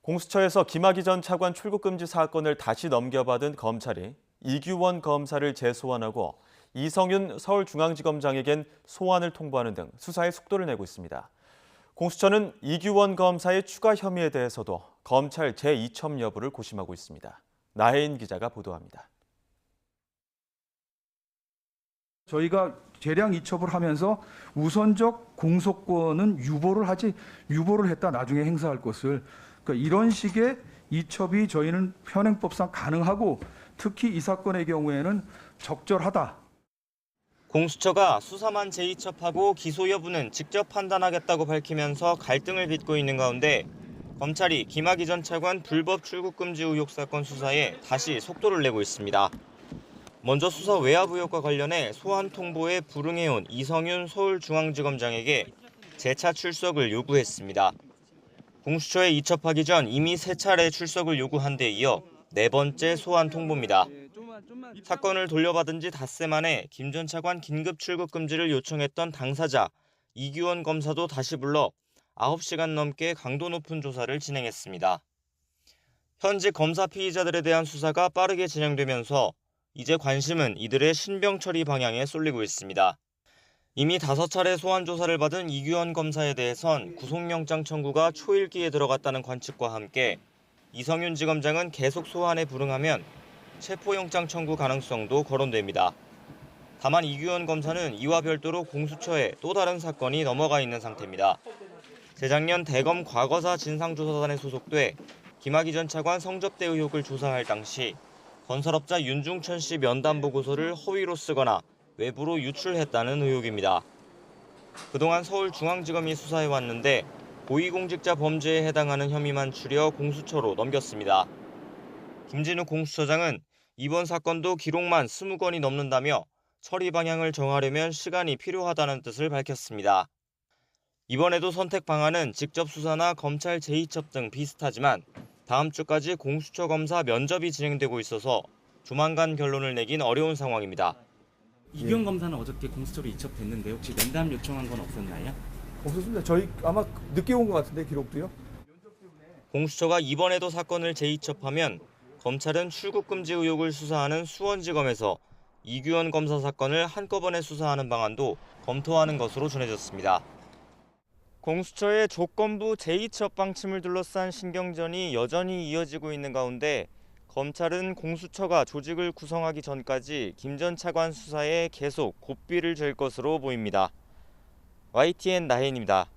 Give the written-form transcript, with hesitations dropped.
공수처에서 김학의 전 차관 출국금지 사건을 다시 넘겨받은 검찰이 이규원 검사를 재소환하고 이성윤 서울중앙지검장에겐 소환을 통보하는 등 수사에 속도를 내고 있습니다. 공수처는 이규원 검사의 추가 혐의에 대해서도 검찰 재이첩 여부를 고심하고 있습니다. 나혜인 기자가 보도합니다. 저희가 재량 이첩을 하면서 우선적 공소권은 유보를 했다 나중에 행사할 것을, 그러니까 이런 식의 이첩이 저희는 현행법상 가능하고 특히 이 사건의 경우에는 적절하다. 공수처가 수사만 재이첩하고 기소 여부는 직접 판단하겠다고 밝히면서 갈등을 빚고 있는 가운데 검찰이 김학의 전 차관 불법 출국금지 의혹 사건 수사에 다시 속도를 내고 있습니다. 먼저 수사 외압 의혹과 관련해 소환 통보에 불응해온 이성윤 서울중앙지검장에게 재차 출석을 요구했습니다. 공수처에 이첩하기 전 이미 3차례 출석을 요구한 데 이어 4번째 소환 통보입니다. 사건을 돌려받은 지 닷새 만에 김 전 차관 긴급 출국 금지를 요청했던 당사자 이규원 검사도 다시 불러 9시간 넘게 강도 높은 조사를 진행했습니다. 현직 검사 피의자들에 대한 수사가 빠르게 진행되면서 이제 관심은 이들의 신병 처리 방향에 쏠리고 있습니다. 이미 5차례 소환 조사를 받은 이규원 검사에 대해선 구속영장 청구가 초일기에 들어갔다는 관측과 함께 이성윤 지검장은 계속 소환에 불응하면 체포영장 청구 가능성도 거론됩니다. 다만 이규원 검사는 이와 별도로 공수처에 또 다른 사건이 넘어가 있는 상태입니다. 재작년 대검 과거사 진상조사단에 소속돼 김학의 전 차관 성접대 의혹을 조사할 당시 건설업자 윤중천 씨 면담 보고서를 허위로 쓰거나 외부로 유출했다는 의혹입니다. 그동안 서울중앙지검이 수사해왔는데 고위공직자 범죄에 해당하는 혐의만 추려 공수처로 넘겼습니다. 김진우 공수처장은 이번 사건도 기록만 20건이 넘는다며 처리 방향을 정하려면 시간이 필요하다는 뜻을 밝혔습니다. 이번에도 선택 방안은 직접 수사나 검찰 재이첩 등 비슷하지만 다음 주까지 공수처 검사 면접이 진행되고 있어서 조만간 결론을 내긴 어려운 상황입니다. 이규원 검사는 어저께 공수처로 이첩됐는데 혹시 면담 요청한 건 없었나요? 없었습니다. 저희 아마 늦게 온 것 같은데 기록도요. 공수처가 이번에도 사건을 재이첩하면 검찰은 출국금지 의혹을 수사하는 수원지검에서 이규원 검사 사건을 한꺼번에 수사하는 방안도 검토하는 것으로 전해졌습니다. 공수처의 조건부 재이첩 방침을 둘러싼 신경전이 여전히 이어지고 있는 가운데 검찰은 공수처가 조직을 구성하기 전까지 김 전 차관 수사에 계속 고삐를 잴 것으로 보입니다. YTN 나혜인입니다.